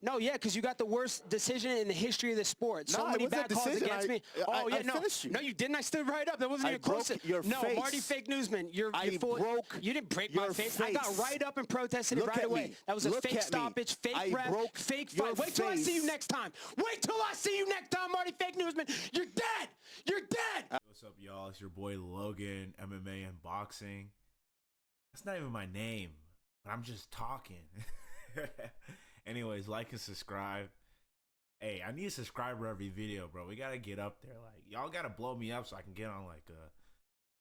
No, yeah, because you got the worst decision in the history of the sport. So No, it many wasn't a bad calls decision. against me. Oh, yeah, I no. finished you. No, you didn't. I stood right up. That wasn't I even close. broke your No, face. Marty Fake Newsman, you're full. You didn't break my your face. I got right up and protested it Look right at away. me. That was a Look fake at me. stoppage, fake I ref, broke fake your fight. Wait till I see you face. next time. Wait till I see you next time, Marty Fake Newsman. You're dead. You're dead. What's up, y'all? It's your boy Logan, MMA and boxing. That's not even my name, but I'm just talking. Anyways, like and subscribe. Hey, I need a subscriber every video, bro. We gotta get up there. Like, y'all gotta blow me up so I can get on like a,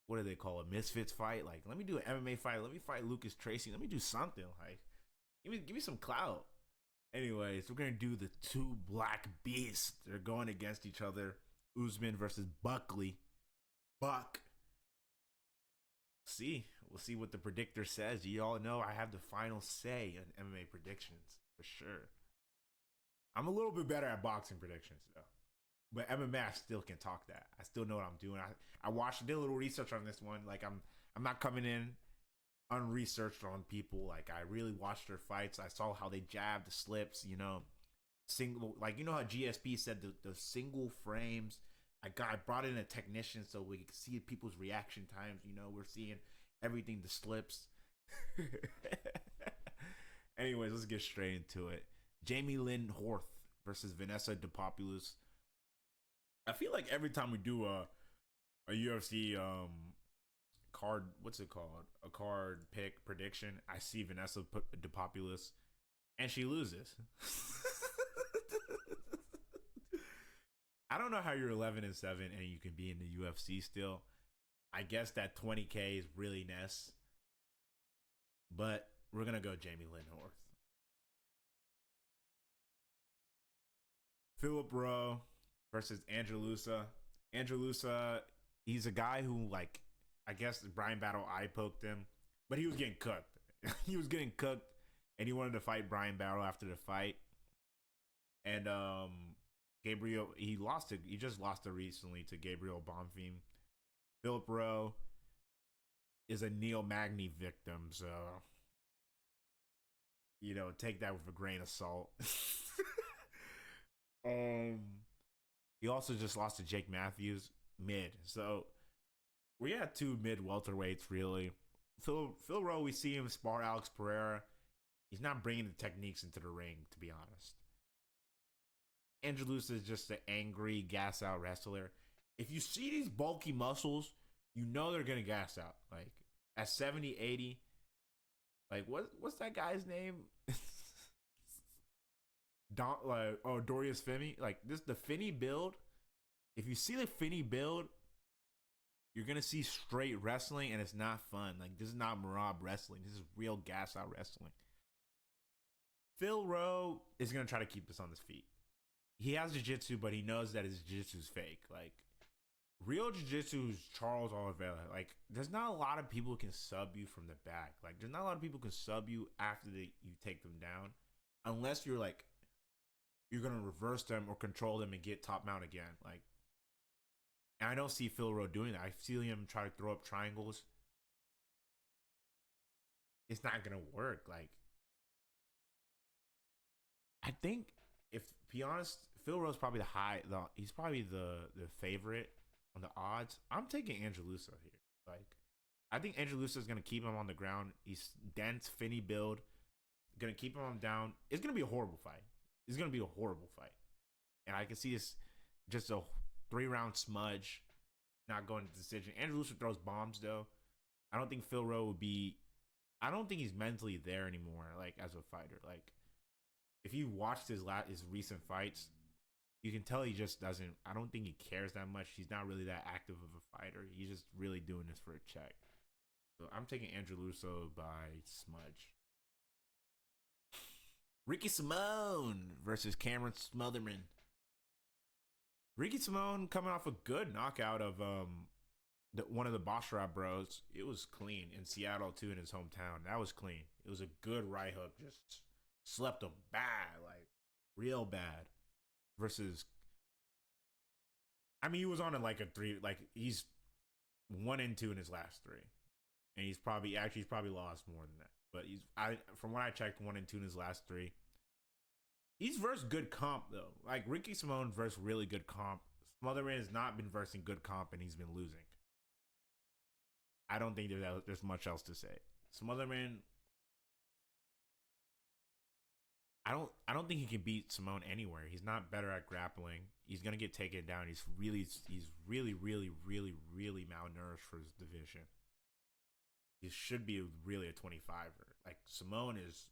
what do they call it, Misfits fight? Like, let me do an MMA fight. Let me fight Lucas Tracy. Let me do something. Like, give me some clout. Anyways, we're gonna do the two black beasts. They're going against each other. Usman versus Buckley. Buck. We'll see what the predictor says. You all know I have the final say on MMA predictions for sure. I'm a little bit better at boxing predictions though, but MMA I still can talk that. I still know what I'm doing. I did a little research on this one. Like I'm not coming in unresearched on people. Like I really watched their fights. I saw how they jabbed, the slips. You know, single, like, you know how GSP said the single frames. I brought in a technician so we could see people's reaction times. You know, we're seeing everything, the slips. Anyways, let's get straight into it. Jamie Lynn Horth versus Vanessa DePopulous. I feel like every time we do a UFC card, what's it called? A card pick prediction, I see Vanessa DePopulous and she loses. I don't know how you're 11-7 and you can be in the UFC still. I guess that 20K is really Ness. But we're going to go Jamie Lynn Horth. Philip Rowe versus Angelusa. Angelusa, he's a guy who, like, I guess Brian Battle eye poked him, but he was getting cooked. He was getting cooked, and he wanted to fight Brian Battle after the fight. And Gabriel, he just lost it recently to Gabriel Bonfim. Philip Rowe is a Neil Magny victim, so, you know, take that with a grain of salt. He also just lost to Jake Matthews mid. So we had two mid welterweights really. Phil Rowe, we see him spar Alex Pereira. He's not bringing the techniques into the ring, to be honest. Angelusa is just an angry, gas out wrestler. If you see these bulky muscles, you know they're gonna gas out. Like at 70, 80. Like what's that guy's name? Dorius Finney. Like the Finney build. If you see the Finney build, you're gonna see straight wrestling, and it's not fun. Like, this is not Marab wrestling. This is real gas out wrestling. Phil Rowe is gonna try to keep us on his feet. He has jiu-jitsu, but he knows that his jiu-jitsu is fake. Like, real jiu-jitsu is Charles Oliveira. Like, there's not a lot of people who can sub you from the back. Like, there's not a lot of people who can sub you after you take them down, unless you're like, you're gonna reverse them or control them and get top mount again. Like, and I don't see Phil Rowe doing that. I see him try to throw up triangles. It's not gonna work. Like, I think, if to be honest, Phil Rowe's probably he's probably the favorite on the odds. I'm taking Angelusa here. Like, I think Angelusa is gonna keep him on the ground. He's dense, Finney build, gonna keep him down. It's gonna be a horrible fight. It's gonna be a horrible fight, and I can see this just a 3-round smudge, not going to decision. Angelusa throws bombs though. I don't think Phil Rowe would be. I don't think he's mentally there anymore. Like, as a fighter, like, if you watched his recent fights, you can tell he just doesn't. I don't think he cares that much. He's not really that active of a fighter. He's just really doing this for a check. So I'm taking Angelusa by smudge. Ricky Simone versus Cameron Smotherman. Ricky Simone coming off a good knockout of one of the Basharat bros. It was clean in Seattle too, in his hometown. That was clean. It was a good right hook. Just slept him bad, like real bad. Versus, I mean, he was on it like a 3. Like, he's 1-2 in his last 3, and he's probably lost more than that. But from what I checked, 1-2 in his last 3. He's versus good comp though. Like Ricky Simone versus really good comp. Smotherman has not been versing good comp and he's been losing. I don't think there's much else to say. Smotherman, I don't think he can beat Simone anywhere. He's not better at grappling. He's gonna get taken down. He's really malnourished for his division. He should be really a 25er. Like Simone is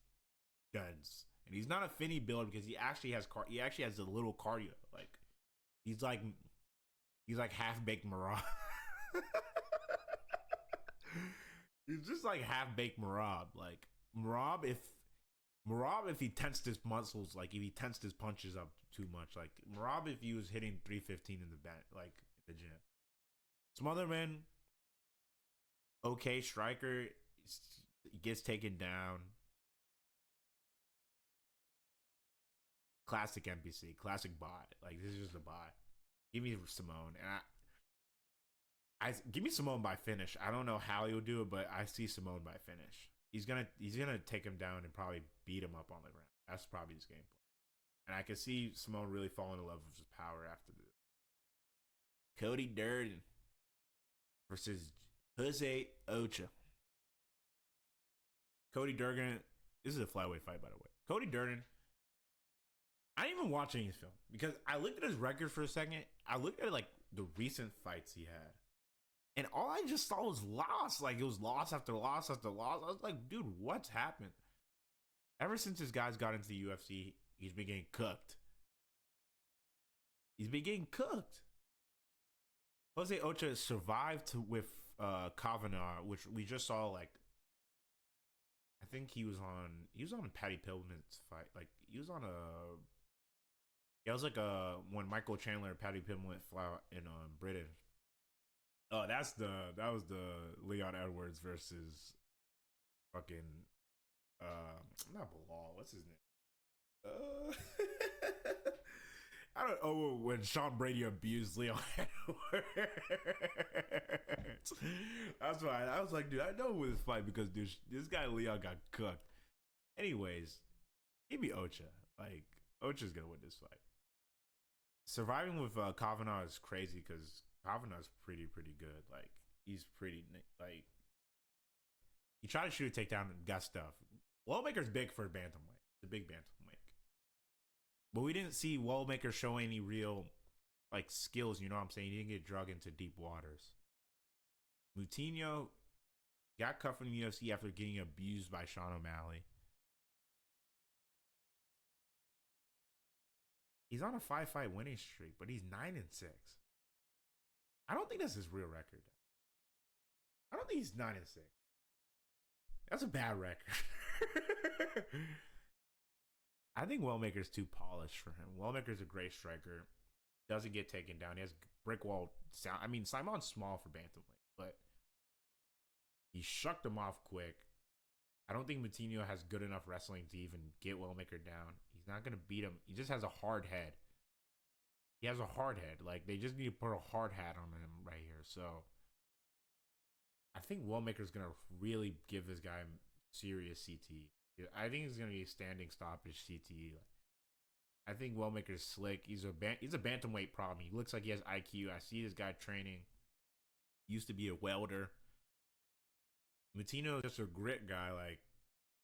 guns, and he's not a Finney build because he actually has a little cardio. Like he's like half baked Marab. He's just like half baked Marab. Like Marab, if he tensed his muscles, like if he tensed his punches up too much, like Marab if he was hitting 315 in the bench, like the gym. Smotherman, okay striker, gets taken down. Classic NPC, classic bot. Like this is just a bot. Give me Simone, and I give me Simone by finish. I don't know how he'll do it, but I see Simone by finish. He's gonna take him down and probably beat him up on the ground. That's probably his game plan. And I can see Simone really falling in love with his power after this. Cody Durden versus Jose Ocha. Cody Durden. This is a flyweight fight, by the way. Cody Durden. I didn't even watch any of his film because I looked at his record for a second. I looked at like the recent fights he had. And all I just saw was loss. Like, it was loss after loss after loss. I was like, dude, what's happened? Ever since this guy's got into the UFC, he's been getting cooked. He's been getting cooked. Jose Ocha survived with Kavanaugh, which we just saw, like, I think he was on Patty Pillman's fight. Like, he was on a... Yeah, it was like when Michael Chandler and Patty Pillman went fly in Britain. Oh, that was the Leon Edwards versus fucking not Bilal. What's his name? I don't know when Sean Brady abused Leon Edwards. That's why I was like, dude, I know with this fight because dude, this guy Leon got cooked. Anyways, give me Ocha. Like Ocha's gonna win this fight. Surviving with Kavanaugh is crazy because Kavanaugh's pretty good. Like he's pretty like he tried to shoot a takedown and got stuff. Wellmaker's big for a bantamweight. It's a big bantamweight, but we didn't see Wellmaker show any real like skills. You know what I'm saying? He didn't get drug into deep waters. Moutinho got cut from the UFC after getting abused by Sean O'Malley. He's on a 5-fight winning streak, but he's 9-6. I don't think that's his real record. I don't think he's 9-6. That's a bad record. I think Wellmaker's too polished for him. Wellmaker's a great striker. Doesn't get taken down. He has brick wall sound. I mean, Simon's small for bantamweight, but he shucked him off quick. I don't think Moutinho has good enough wrestling to even get Wellmaker down. He's not going to beat him. He just has a hard head. He has a hard head. Like, they just need to put a hard hat on him right here. So, I think Wellmaker's going to really give this guy serious CTE. I think it's going to be a standing stoppage CTE. I think Wellmaker's slick. He's a bantamweight problem. He looks like he has IQ. I see this guy training. Used to be a welder. Moutinho is just a grit guy.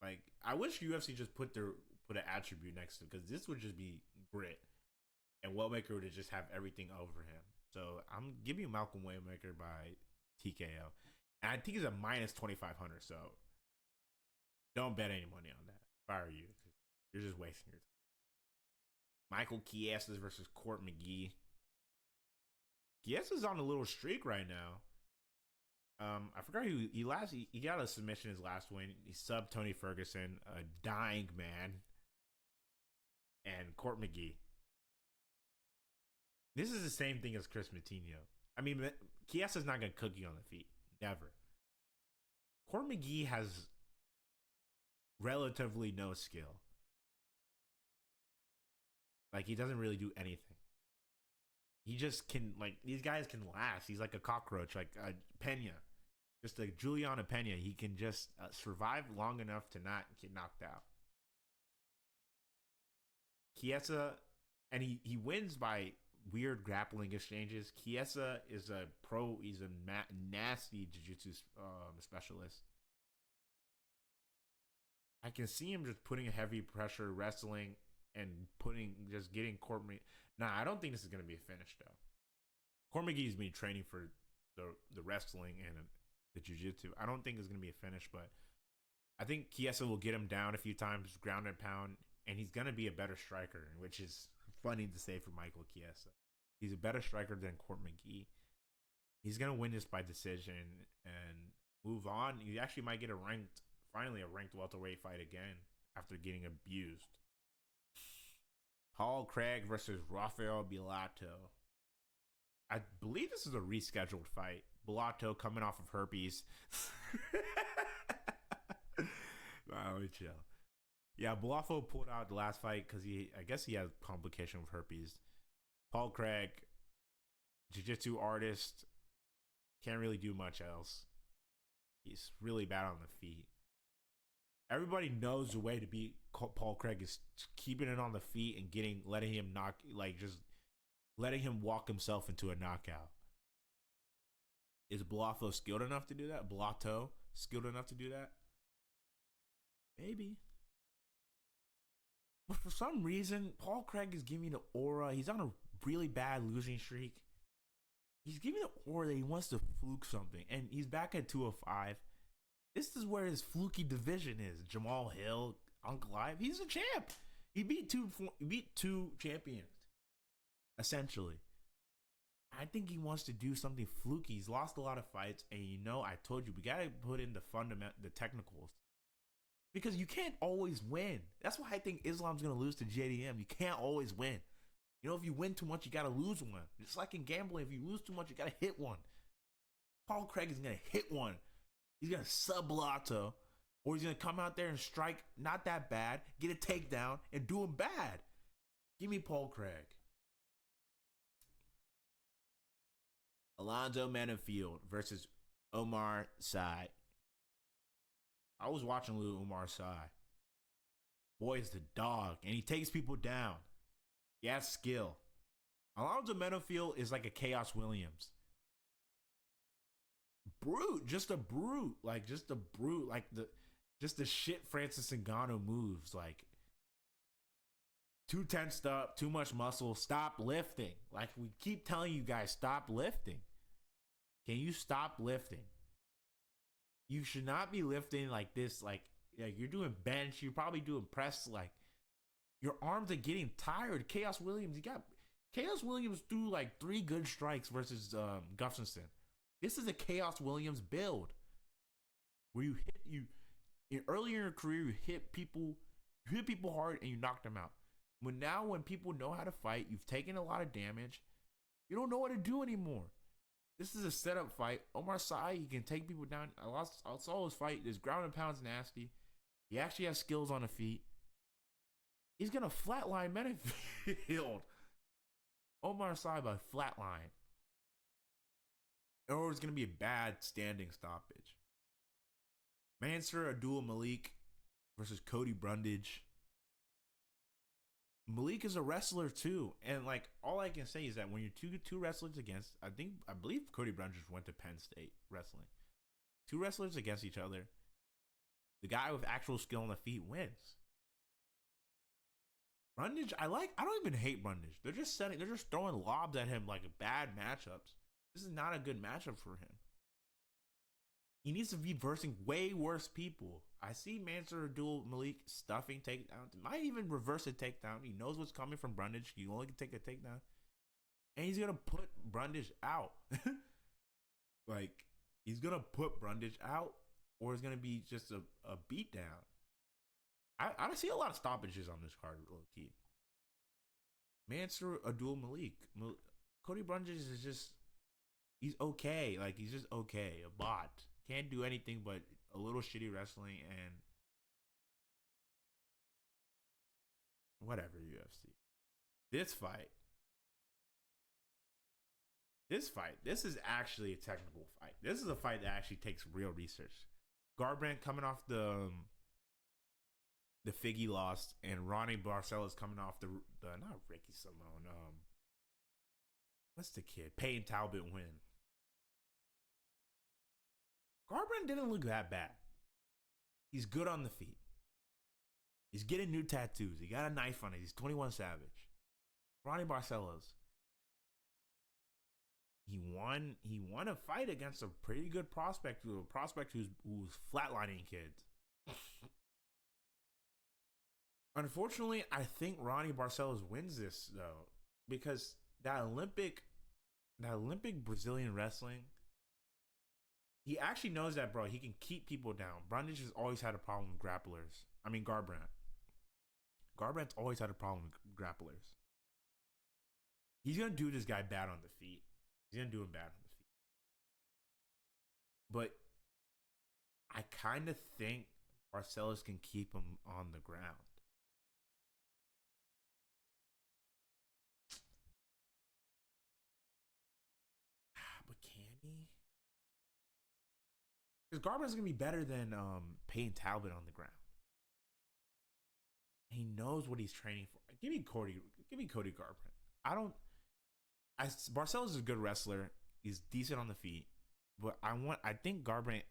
Like I wish UFC just put an attribute next to it because this would just be grit, and Wellmaker would just have everything over him. So I'm giving you Malcolm Wellmaker by TKO, and I think he's a minus 2,500. So don't bet any money on that. If I were you, you're just wasting your time. Michael Chiesas versus Court McGee. Chiesa's on a little streak right now. I forgot who he got a submission his last win. He subbed Tony Ferguson, a dying man, and Court McGee. This is the same thing as Chris Moutinho. I mean, Chiesa's not going to cook you on the feet. Never. Court McGee has relatively no skill. Like, he doesn't really do anything. He just can, like, these guys can last. He's like a cockroach, like Pena. Just like Juliana Pena. He can just survive long enough to not get knocked out. Chiesa, and he wins by weird grappling exchanges. Chiesa is a pro. He's a nasty jiu-jitsu specialist. I can see him just putting heavy pressure, wrestling, and just getting Court. Nah, I don't think this is gonna be a finish though. Court McGee's been training for the wrestling and the jiu-jitsu. I don't think it's gonna be a finish, but I think Chiesa will get him down a few times, ground and pound, and he's gonna be a better striker, which is funny to say for Michael Chiesa. He's a better striker than Court McGee. He's gonna win this by decision and move on. He actually might get finally a ranked welterweight fight again after getting abused. Paul Craig versus Rafael Bellato. I believe this is a rescheduled fight. Bellato coming off of herpes. Nah, let me chill. Yeah, Bellato pulled out the last fight because I guess he has complication with herpes. Paul Craig, jiu-jitsu artist, can't really do much else. He's really bad on the feet. Everybody knows the way to beat Paul Craig is keeping it on the feet and letting him walk himself into a knockout. Is Bellato skilled enough to do that? Bellato skilled enough to do that? Maybe. But for some reason, Paul Craig is giving the aura. He's on a really bad losing streak. He's giving the aura that he wants to fluke something. And he's back at 205. This is where his fluky division is. Jamal Hill, Uncle Ive. He's a champ. He beat two champions, essentially. I think he wants to do something fluky. He's lost a lot of fights, and I told you, we gotta put in the technicals. Because you can't always win. That's why I think Islam's gonna lose to JDM. You can't always win. If you win too much, you gotta lose one. It's like in gambling. If you lose too much, you gotta hit one. Paul Craig is gonna hit one. He's gonna sub Bellato, or he's gonna come out there and strike not that bad, get a takedown, and do him bad. Give me Paul Craig. Alonzo Menifield versus Omar Sy. I was watching little Omar Sy. Boy is the dog, and he takes people down. He has skill. Alonzo Menifield is like a Chaos Williams. Brute, just a brute, like the shit Francis Ngannou moves, like too tensed up, too much muscle, stop lifting. Like we keep telling you guys, stop lifting. Can you stop lifting? You should not be lifting like this, like you're doing bench, you're probably doing press, like your arms are getting tired. Chaos Williams threw like 3 good strikes versus Gustafsson. This is a Chaos Williams build where earlier in your career you hit people hard and you knock them out. But now when people know how to fight, you've taken a lot of damage. You don't know what to do anymore. This is a setup fight. Omar Sy, he can take people down. I saw his fight. His ground and pound's nasty. He actually has skills on the feet. He's gonna flatline Menifield. Omar Sy by flatline. Or it's going to be a bad standing stoppage. Mansour Abdul Malik versus Cody Brundage. Malik is a wrestler too. And like all I can say is that when you're two wrestlers against, I believe Cody Brundage went to Penn State wrestling. 2 wrestlers against each other. The guy with actual skill on the feet wins. Brundage, I don't even hate Brundage. They're just throwing lobs at him like bad matchups. This is not a good matchup for him. He needs to be versing way worse people. I see Mansour Abdul Malik stuffing takedowns. Might even reverse a takedown. He knows what's coming from Brundage. He only can take a takedown. And he's going to put Brundage out. Like, he's going to put Brundage out, or it's going to be just a beatdown. I see a lot of stoppages on this card, low key. Mansour Abdul Malik. Cody Brundage is just... He's okay. Like, he's just okay. A bot. Can't do anything but a little shitty wrestling and whatever, UFC. This is actually a technical fight. This is a fight that actually takes real research. Garbrandt coming off the the Figgy lost, and Ronnie Barcelos coming off the not Ricky Simone. What's the kid? Peyton Talbot win. Garbrandt didn't look that bad. He's good on the feet. He's getting new tattoos. He got a knife on it. He's 21 Savage. Ronnie Barcelos. He won a fight against a pretty good prospect, who's flatlining kids. Unfortunately, I think Ronnie Barcelos wins this though, because that Olympic Brazilian wrestling, he actually knows that, bro. He can keep people down. Brundage has always had a problem with grapplers. I mean, Garbrandt. Garbrandt's always had a problem with grapplers. He's gonna do this guy bad on the feet. He's gonna do him bad on the feet. But I kind of think Barcelos can keep him on the ground. But can he? Because Garbrandt's gonna be better than Payne Talbot on the ground. He knows what he's training for. Give me Cody Garbrandt. Barcelos is a good wrestler. He's decent on the feet, but I think Garbrandt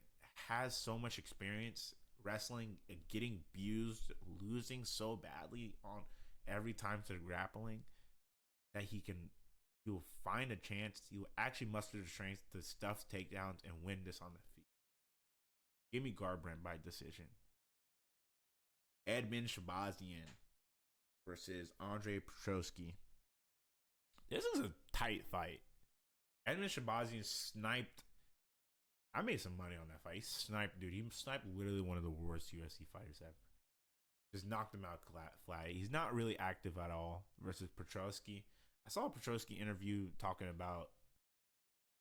has so much experience wrestling and getting abused, losing so badly on every time to grappling, that he'll find a chance. He'll actually muster the strength to stuff takedowns and win this on the feet. Give me Garbrandt by decision. Edmund Shabazian versus Andre Petroski. This is a tight fight. Edmund Shabazian sniped. I made some money on that fight. He sniped, dude. He sniped literally one of the worst UFC fighters ever. Just knocked him out flat. He's not really active at all versus Petroski. I saw a Petroski interview talking about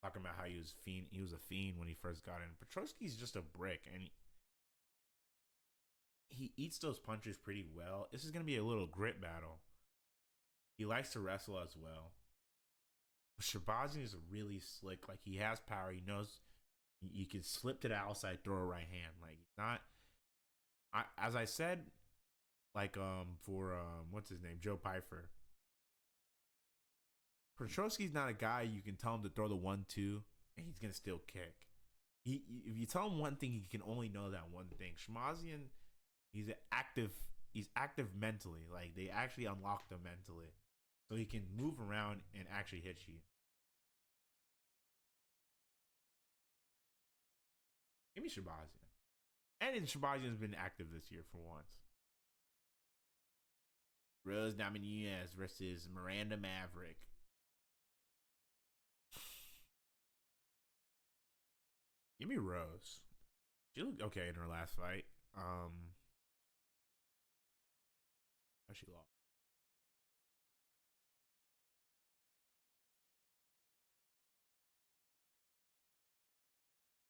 how he was a fiend when he first got in. Petroski's just a brick, and he eats those punches pretty well. This is going to be a little grit battle. He likes to wrestle as well. Shabazian is really slick. Like, he has power. He knows you can slip to the outside, throw a right hand. Like, not. As I said, like for what's his name, Joe Pyfer. Petroski's not a guy you can tell him to throw the 1-2 and he's gonna still kick. If you tell him one thing, he can only know that one thing. Shabazian, he's active mentally. Like, they actually unlocked him mentally, so he can move around and actually hit you. Give me Shabazian. And Shabazian's been active this year for once. Rose Namajunas versus Miranda Maverick. Give me Rose. She looked okay in her last fight. She lost.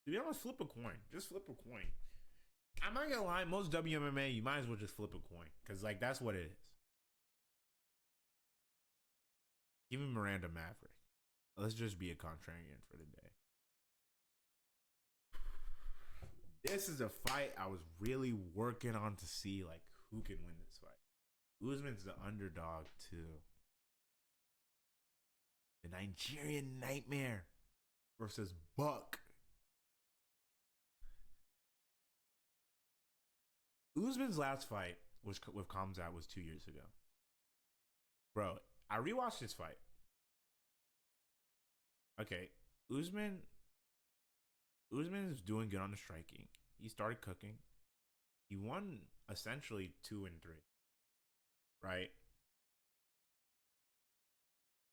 To be honest, flip a coin. Just flip a coin. I'm not gonna lie, most WMMA, you might as well just flip a coin. Because, like, that's what it is. Give me Miranda Maverick. Let's just be a contrarian for the day. This is a fight I was really working on to see, like, who can win this fight. Usman's the underdog, too. The Nigerian Nightmare versus Buck. Usman's last fight was with Khamzat was 2 years ago. Bro, I rewatched this fight. Okay, Usman is doing good on the striking. He started cooking. He won essentially 2 and 3. Right?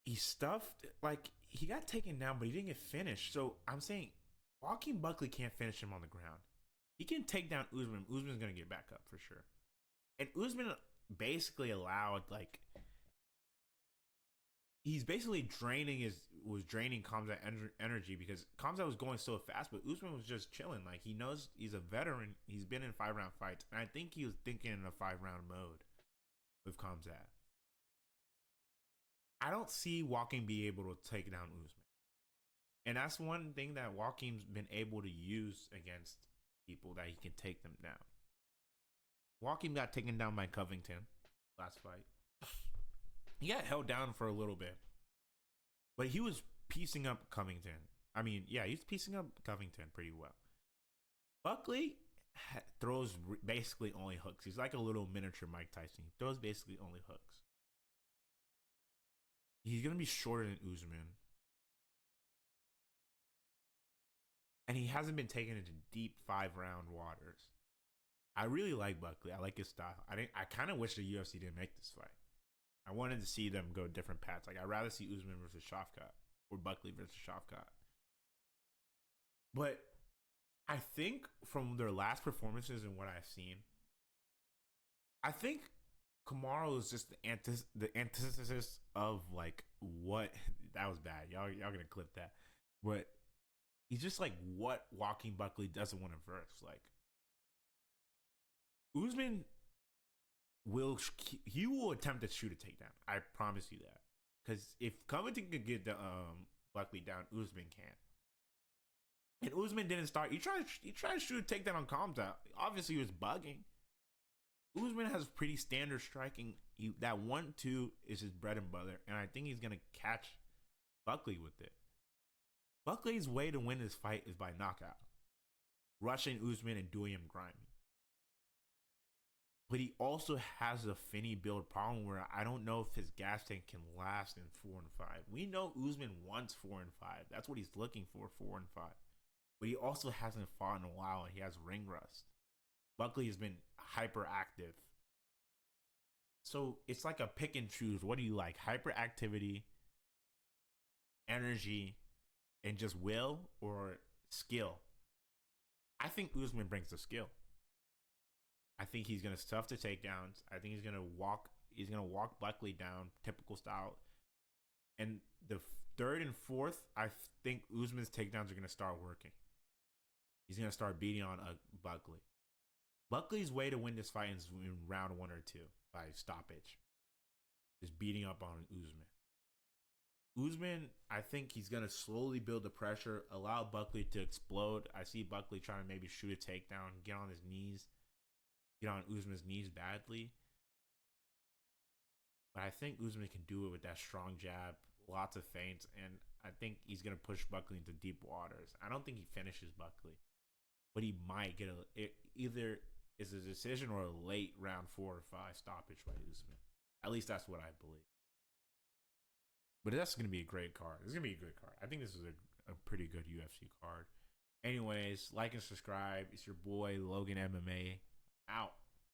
He stuffed, like, he got taken down, but he didn't get finished. So I'm saying Joaquin Buckley can't finish him on the ground. He can take down Usman. Usman's gonna get back up for sure. And Usman basically allowed, like, he's basically draining Khamzat energy, because Khamzat was going so fast, but Usman was just chilling. Like, he knows he's a veteran. He's been in 5-round fights, and I think he was thinking in a 5-round mode with Khamzat. I don't see Joaquin be able to take down Usman, and that's one thing that Joaquin's been able to use against people, that he can take them down. Joaquin got taken down by Covington last fight. He got held down for a little bit, but he was piecing up Covington. I mean, yeah, he's piecing up Covington pretty well. Buckley throws basically only hooks. He's like a little miniature Mike Tyson. He throws basically only hooks. He's going to be shorter than Usman. And he hasn't been taken into deep 5-round waters. I really like Buckley. I like his style. I kind of wish the UFC didn't make this fight. I wanted to see them go different paths. Like, I'd rather see Usman versus Shavkat or Buckley versus Shavkat. But I think from their last performances and what I've seen, I think Kamaru is just the antithesis of like what that was bad. Y'all gonna clip that, but he's just like what Joaquin Buckley doesn't want to verse. Like Usman will attempt to shoot a takedown. I promise you that, because if Covington could get the Buckley down, Usman can't. And Usman didn't start. He tried to shoot a takedown on Kamza. Obviously, he was bugging. Usman has pretty standard striking. That 1-2 is his bread and butter, and I think he's gonna catch Buckley with it. Buckley's way to win this fight is by knockout, rushing Usman and doing him grimy. But he also has a Finney build problem where I don't know if his gas tank can last in 4 and 5. We know Usman wants 4 and 5. That's what he's looking for, 4 and 5. But he also hasn't fought in a while, and he has ring rust. Buckley has been hyperactive. So it's like a pick and choose. What do you like? Hyperactivity, energy, and just will, or skill? I think Usman brings the skill. I think he's gonna stuff the takedowns. I think he's gonna walk Buckley down, typical style. And the third and fourth, I think Usman's takedowns are gonna start working. He's gonna start beating on Buckley. Buckley's way to win this fight is in round 1 or 2 by stoppage. Just beating up on Usman. Usman, I think he's going to slowly build the pressure, allow Buckley to explode. I see Buckley trying to maybe shoot a takedown, get on his knees, get on Usman's knees badly. But I think Usman can do it with that strong jab, lots of feints, and I think he's going to push Buckley into deep waters. I don't think he finishes Buckley, but he might get either is a decision or a late round 4 or 5 stoppage by Usman. At least that's what I believe. But that's going to be a great card. It's going to be a good card. I think this is a pretty good UFC card. Anyways, like and subscribe. It's your boy, Logan MMA. Out.